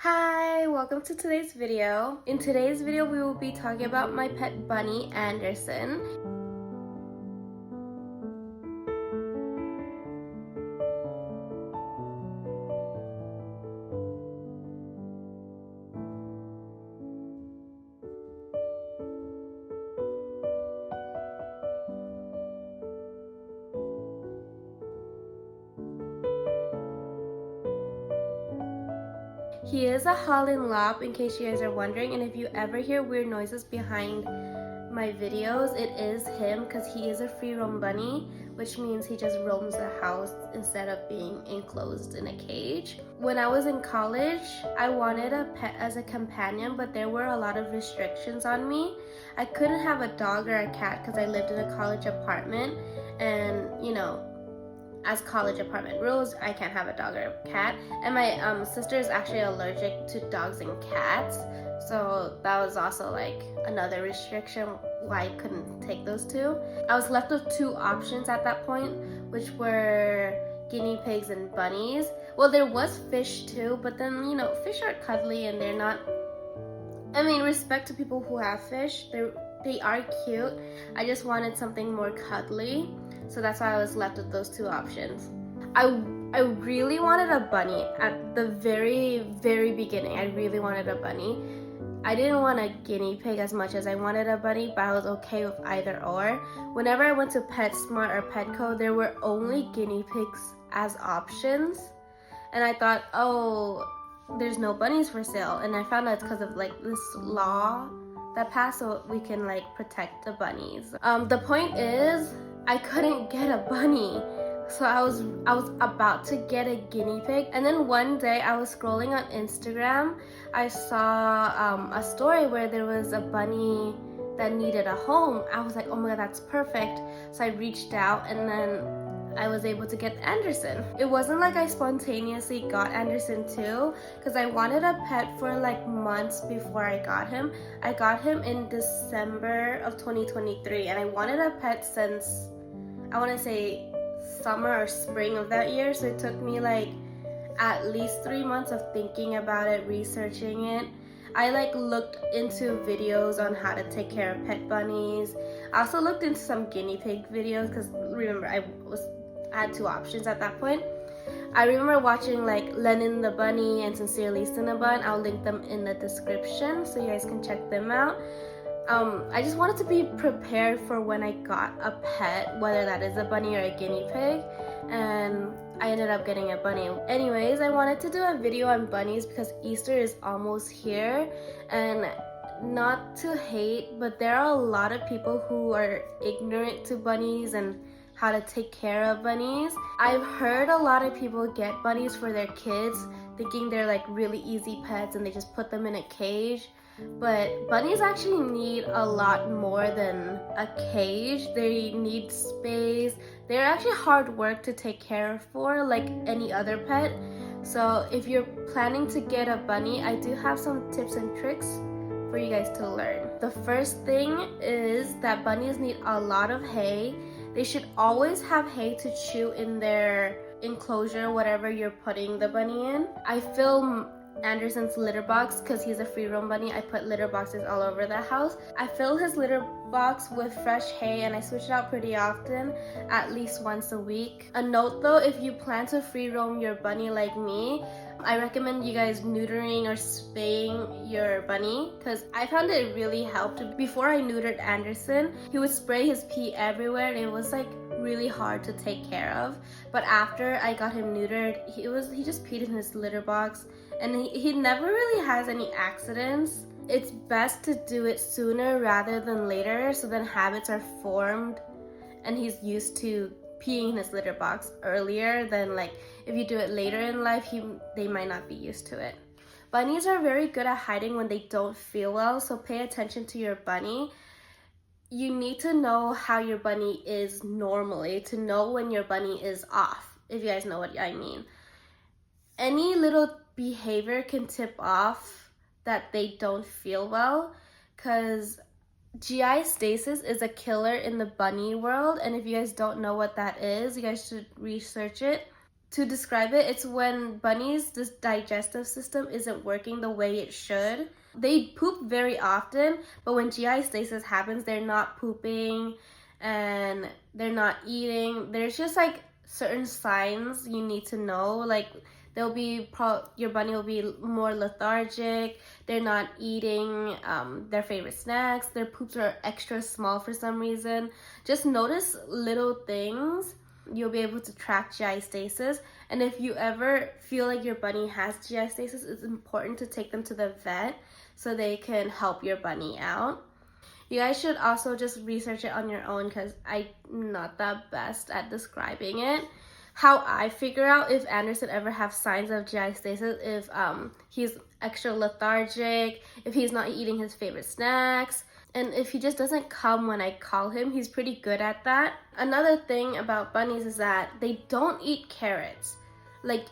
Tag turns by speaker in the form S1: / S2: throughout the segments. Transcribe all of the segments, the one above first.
S1: Hi, welcome to today's video. In today's video, we will be talking about my pet bunny, Anderson. He is a Holland Lop, in case you guys are wondering, and if you ever hear weird noises behind my videos, it is him because he is a free roam bunny, which means he just roams the house instead of being enclosed in a cage. When I was in college, I wanted a pet as a companion, but there were a lot of restrictions on me. I couldn't have a dog or a cat because I lived in a college apartment, and as college apartment rules, I can't have a dog or a cat. And my sister is actually allergic to dogs and cats, so that was also like another restriction why I couldn't take those two. I was left with two options at that point, which were guinea pigs and bunnies. Well, there was fish too, but then fish are cuddly and they're not, I mean, respect to people who have fish, they are cute. I just wanted something more cuddly, so that's why I was left with those two options. I really wanted a bunny at the very beginning. I really wanted a bunny. I didn't want a guinea pig as much as I wanted a bunny, but I was okay with either or. Whenever I went to PetSmart or Petco, there were only guinea pigs as options, and I thought, oh, there's no bunnies for sale, and I found out it's because of like this law that passed so we can like protect the bunnies. The point is, I couldn't get a bunny, so I was about to get a guinea pig, and then one day I was scrolling on Instagram. I saw a story where there was a bunny that needed a home. I was like, oh my god, that's perfect. So I reached out, and then I was able to get Anderson. It wasn't like I spontaneously got Anderson too, because I wanted a pet for like months before I got him. I got him in December of 2023, and I wanted a pet since, I want to say, summer or spring of that year. So it took me like at least 3 months of thinking about it, researching it. I like looked into videos on how to take care of pet bunnies. I also looked into some guinea pig videos because remember I had two options at that point. I remember watching like Lennon the Bunny and Sincerely Cinnabun. I'll link them in the description so you guys can check them out. I just wanted to be prepared for when I got a pet, whether that is a bunny or a guinea pig, and I ended up getting a bunny. Anyways, I wanted to do a video on bunnies because Easter is almost here, and not to hate, but there are a lot of people who are ignorant to bunnies and how to take care of bunnies. I've heard a lot of people get bunnies for their kids, thinking they're like really easy pets and they just put them in a cage. But bunnies actually need a lot more than a cage. They need space. They're actually hard work to take care of for, like any other pet. So if you're planning to get a bunny, I do have some tips and tricks for you guys to learn. The first thing is that bunnies need a lot of hay. They should always have hay to chew in their enclosure, whatever you're putting the bunny in. I film Anderson's litter box because he's a free roam bunny. I put litter boxes all over the house. I fill his litter box with fresh hay and I switch it out pretty often, at least once a week. A note though, if you plan to free roam your bunny like me, I recommend you guys neutering or spaying your bunny because I found it really helped. Before I neutered Anderson, he would spray his pee everywhere and it was like really hard to take care of. But after I got him neutered, he just peed in his litter box and he never really has any accidents. It's best to do it sooner rather than later, so then habits are formed and he's used to peeing in his litter box earlier than like if you do it later in life, they might not be used to it. Bunnies are very good at hiding when they don't feel well, so pay attention to your bunny. You need to know how your bunny is normally to know when your bunny is off, if you guys know what I mean. Any little behavior can tip off that they don't feel well, because GI stasis is a killer in the bunny world, and if you guys don't know what that is, you guys should research it. To describe it, it's when bunnies, this digestive system isn't working the way it should. They poop very often, but when GI stasis happens, they're not pooping and they're not eating. There's just like certain signs you need to know. Like your bunny will be more lethargic. They're not eating their favorite snacks. Their poops are extra small for some reason. Just notice little things. You'll be able to track GI stasis. And if you ever feel like your bunny has GI stasis, it's important to take them to the vet so they can help your bunny out. You guys should also just research it on your own because I'm not the best at describing it. How I figure out if Anderson ever has signs of GI stasis, if he's extra lethargic, if he's not eating his favorite snacks, and if he just doesn't come when I call him. He's pretty good at that. Another thing about bunnies is that they don't eat carrots. Like,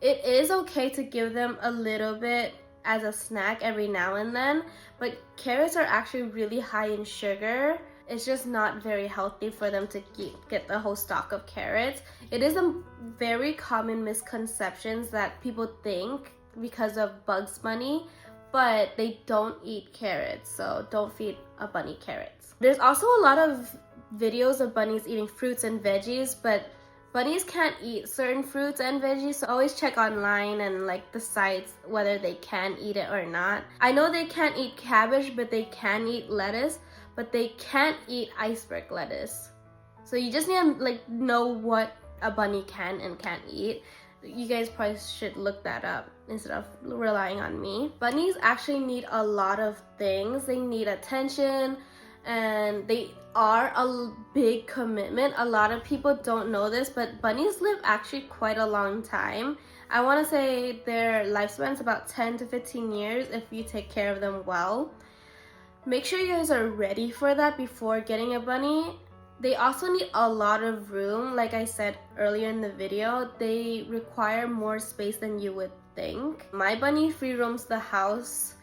S1: it is okay to give them a little bit as a snack every now and then, but carrots are actually really high in sugar. It's just not very healthy for them to get the whole stock of carrots. It is a very common misconception that people think because of Bugs Bunny, but they don't eat carrots, so don't feed a bunny carrots. There's also a lot of videos of bunnies eating fruits and veggies, but bunnies can't eat certain fruits and veggies, so always check online and like the sites whether they can eat it or not. I know they can't eat cabbage, but they can eat lettuce, but they can't eat iceberg lettuce. So you just need to like know what a bunny can and can't eat. You guys probably should look that up instead of relying on me. Bunnies actually need a lot of things. They need attention, and they are a big commitment. A lot of people don't know this, but bunnies live actually quite a long time. I want to say their lifespan is about 10 to 15 years if you take care of them well. Make sure you guys are ready for that before getting a bunny. They also need a lot of room. Like I said earlier in the video, they require more space than you would think. My bunny free roams the house,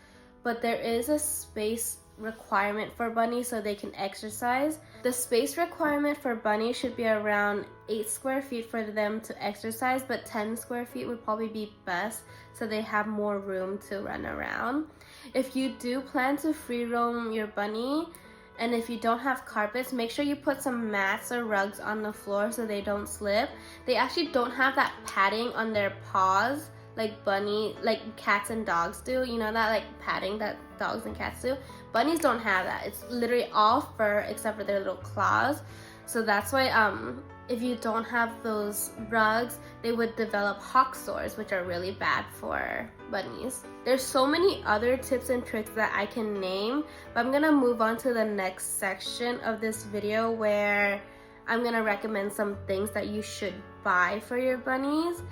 S1: but there is a space requirement for bunnies so they can exercise. The space requirement for bunnies should be around 8 square feet for them to exercise, but 10 square feet would probably be best so they have more room to run around. If you do plan to free roam your bunny, and if you don't have carpets, make sure you put some mats or rugs on the floor so they don't slip. They actually don't have that padding on their paws like cats and dogs do. You know that like padding that dogs and cats do? Bunnies don't have that. It's literally all fur except for their little claws. So that's why if you don't have those rugs, they would develop hawk sores, which are really bad for bunnies. There's so many other tips and tricks that I can name, but I'm gonna move on to the next section of this video where I'm gonna recommend some things that you should buy for your bunnies.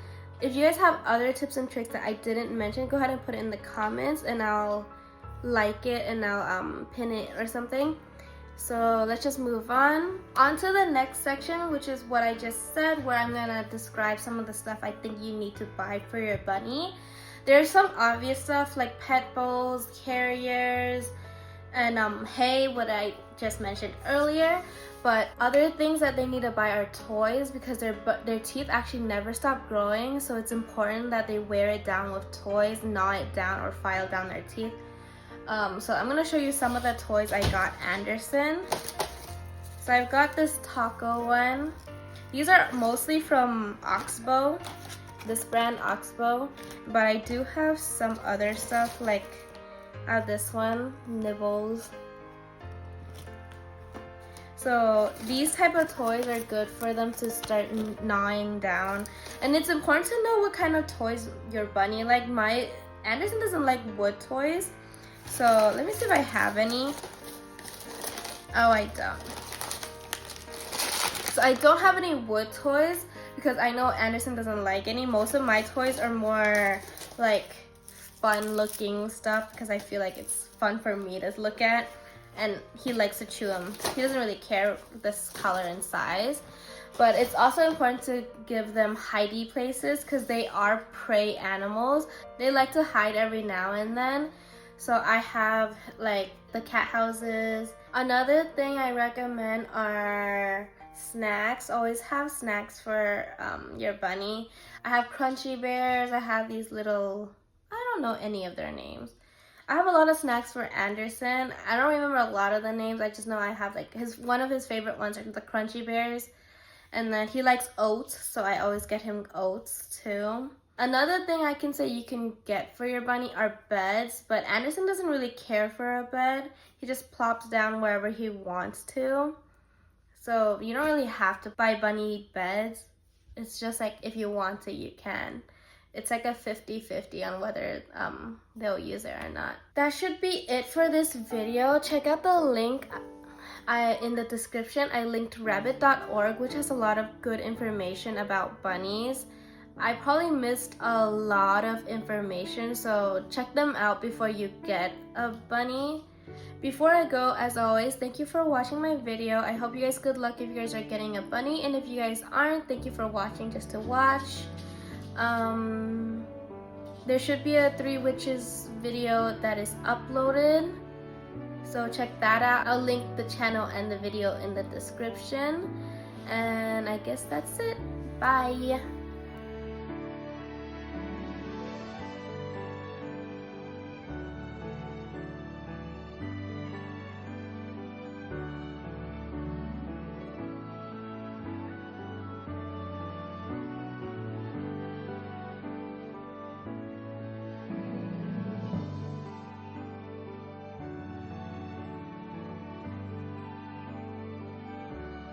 S1: If you guys have other tips and tricks that I didn't mention, go ahead and put it in the comments and I'll like it and I'll pin it or something. So let's just move on to the next section, which is what I just said, where I'm gonna describe some of the stuff I think you need to buy for your bunny. There's some obvious stuff like pet bowls, carriers, and hay, what I just mentioned earlier. But other things that they need to buy are toys because their teeth actually never stop growing, so it's important that they wear it down with toys, gnaw it down, or file down their teeth. So I'm gonna show you some of the toys I got Anderson. So I've got this taco one. These are mostly from Oxbow, this brand Oxbow, but I do have some other stuff like this one, Nibbles. So these type of toys are good for them to start gnawing down, and it's important to know what kind of toys your bunny like. Anderson doesn't like wood toys. So let me see if I have any. Oh, I don't. So I don't have any wood toys because I know Anderson doesn't like any. Most of my toys are more like fun looking stuff because I feel like it's fun for me to look at, and he likes to chew them. He doesn't really care this color and size. But it's also important to give them hidey places because they are prey animals. They like to hide every now and then. So I have like the cat houses. Another thing I recommend are snacks. Always have snacks for your bunny. I have crunchy bears. I have these little, I don't know any of their names. I have a lot of snacks for Anderson. I don't remember a lot of the names. I just know I have like one of his favorite ones are the crunchy bears. And then he likes oats, so I always get him oats too. Another thing I can say you can get for your bunny are beds, but Anderson doesn't really care for a bed. He just plops down wherever he wants to. So you don't really have to buy bunny beds. It's just like if you want to, you can. It's like a 50-50 on whether they'll use it or not. That should be it for this video. Check out the link in the description. I linked rabbit.org, which has a lot of good information about bunnies. I probably missed a lot of information, so check them out before you get a bunny. Before I go, as always, thank you for watching my video. I hope you guys good luck if you guys are getting a bunny, and if you guys aren't, thank you for watching just to watch. There should be a 3 witches video that is uploaded, so check that out. I'll link the channel and the video in the description, and I guess that's it. Bye.